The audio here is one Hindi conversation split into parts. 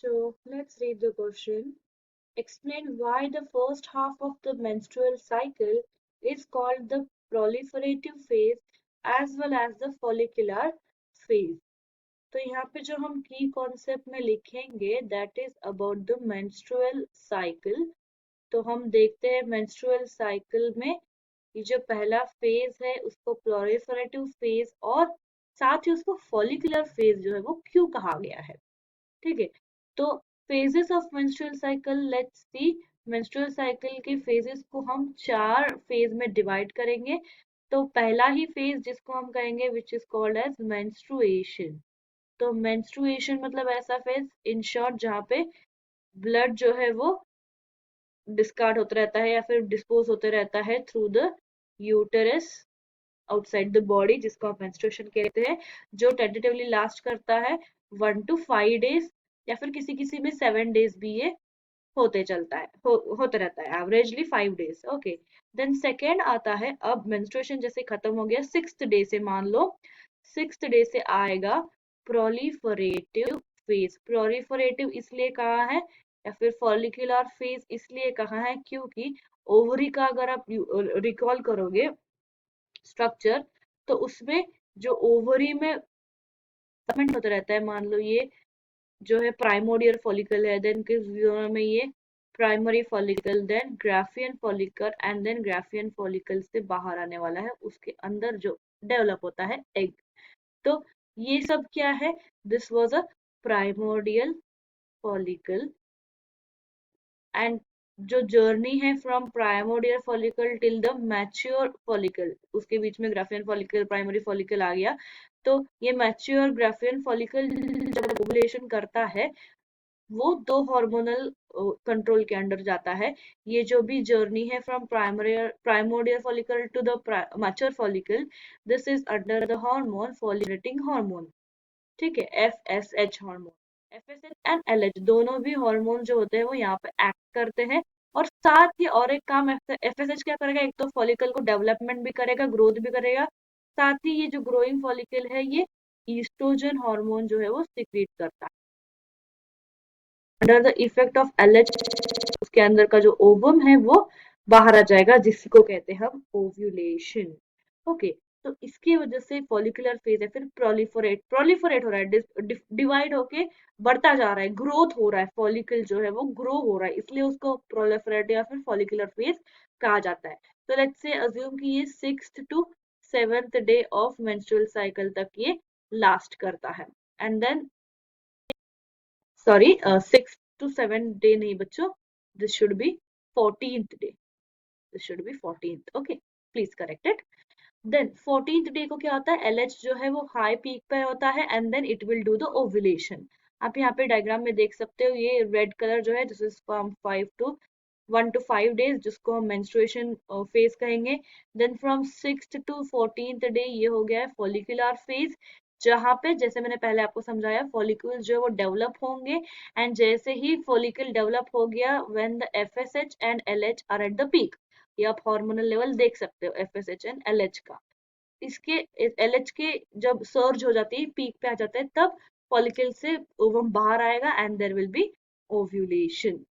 So let's read the question. Explain why the first half of the menstrual cycle is called the proliferative phase as well as the follicular phase. तो यहाँ पे जो हम की कॉन्सेप्ट में लिखेंगे that is about the menstrual cycle. तो हम देखते हैं मेंस्ट्रुअल साइकिल में ये जो पहला फेज है उसको प्लोरिफरेटिव फेज और साथ ही उसको फॉलिकुलर फेज जो है वो क्यों कहा गया है। ठीक है, तो phases of menstrual cycle let's see. Menstrual cycle के फेजेस को हम 4 फेज में डिवाइड करेंगे। तो पहला ही फेज जिसको हम कहेंगे which is called as menstruation. तो मेंस्ट्रुएशन मतलब ऐसा फेज इन शॉर्ट जहाँ पे ब्लड जो है वो डिस्कार्ड होता रहता है या फिर डिस्पोज होते रहता है through the uterus outside the body, जिसको आप मेंस्ट्रुएशन कहते हैं, जो टेंटेटिवली लास्ट करता है 1 to 5 days या फिर किसी किसी में 7 days भी ये होते चलता है होते रहता है, averagely 5 days। Okay, then second आता है, अब मेंस्ट्रुएशन जैसे खत्म हो गया 6th डे से, मान लो 6th डे से आएगा प्रोलिफरेटिव फेज। प्रोलिफरेटिव इसलिए कहा है या फिर फॉलिकुलर फेज इसलिए कहा है क्योंकि ओवरी का अगर आप रिकॉल करोगे स्ट्रक्चर, तो उसमें जो ओवरी में डेवलपमेंट होता रहता है, मान लो ये जो है प्राइमोडियल फॉलिकल है, देन किस जोन में ये primary follicle, then Graafian follicle and then Graafian follicle से बाहर आने वाला है, उसके अंदर जो डेवलप होता है एग। तो ये सब क्या है, this was a primordial follicle and जो जर्नी है from primordial follicle till the mature follicle, उसके बीच में ग्राफियन फॉलिकल प्राइमरी फॉलिकल आ गया। तो ये मैच्योर ग्राफियन फॉलिकल जब ओवुलेशन करता है वो 2 हार्मोनल कंट्रोल के अंडर जाता है। ये जो भी जर्नी है from primordial follicle to the mature follicle, this is under the hormone फॉलिनेटिंग हार्मोन। ठीक है, FSH hormone. FSH and LH दोनों भी हार्मोन जो होते हैं वो यहाँ पे एक्ट करते हैं। और साथ ही और एक काम FSH क्या करेगा, एक तो फॉलिकल को डेवलपमेंट भी करेगा, ग्रोथ भी करेगा, साथ ही ये जो ग्रोइंग फॉलिकल है ये ईस्ट्रोजन हार्मोन जो है वो सिक्रीट करता है। Under the effect of LH उसके अंदर का जो ओवम है वो बाहर आ जाएगा, जिसको कहते हैं हम ओव्यूलेशन। ओके, तो इसकी वजह से फॉलिकुलर फेज है, फिर प्रोलिफरेट हो रहा है, डिवाइड होके बढ़ता जा रहा है, ग्रोथ हो रहा है, फॉलिकल जो है वो ग्रो हो रहा है, इसलिए उसको प्रोलिफरेट या फिर फॉलिकुलर फेज कहा जाता है। तो लेट्स से अज्यूम कि ये 6th to 7th day of menstrual cycle तक ये लास्ट करता है and then sorry 6 to 7 day नहीं बच्चों, this should be 14th day, this should be 14th। Okay, please correct it. Then 14th day को क्या होता है, LH जो है वो हाई पीक पे होता है and then it will do the ovulation. आप यहाँ पे डायग्राम में देख सकते हो, ये रेड कलर जो है this is from 1 to 5 days, जिसको हम मेंस्ट्रुएशन फेज कहेंगे। Then from 6th to 14th day ये हो गया है फॉलिकुलर फेज, जहां पे जैसे मैंने पहले आपको समझाया फॉलिक्यूल जो है वो डेवलप होंगे एंड जैसे ही फॉलिकल डेवलप हो गया when the FSH and LH are at the peak, ये आप हार्मोनल लेवल देख सकते हो FSH एंड LH का। इसके LH के जब सर्ज हो जाती है, पीक पे आ जाता है, तब फॉलिकल से ओवम बाहर आएगा and there will be ovulation.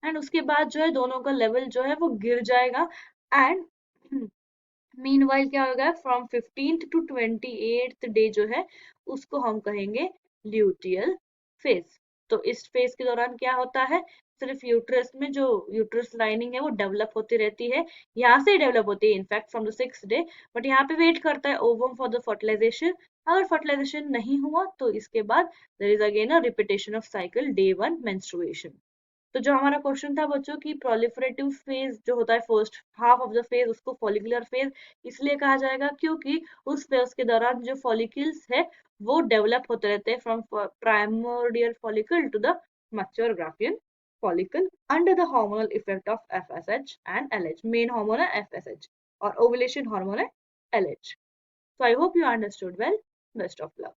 And उसके बाद जो है दोनों का लेवल जो है वो गिर जाएगा एंड मीनवाइल क्या होगा, from 15th to 28th day जो है उसको हम कहेंगे ल्यूटियल फेज। तो इस फेज के दौरान क्या होता है, सिर्फ यूट्रस में जो यूट्रस लाइनिंग है वो डेवलप होती रहती है, यहाँ से डेवलप होती है in fact from the 6th day, but यहाँ पे वेट करता है ओवम फॉर द फर्टिलाइजेशन। अगर फर्टिलाइजेशन नहीं हुआ तो इसके बाद there is again a repetition of cycle day 1 menstruation. तो जो हमारा क्वेश्चन था बच्चों की प्रोलिफरेटिव फेज जो होता है first half of the phase, उसको फॉलिकुलर फेज इसलिए कहा जाएगा क्योंकि उस फेज के दौरान जो फॉलिकल्स है वो डेवलप होते रहते हैं from primordial follicle to the mature Graafian follicle under the hormonal effect of FSH and LH। Main hormone है FSH और ओवुलेशन हार्मोन है LH। So I hope you understood well. Best of luck.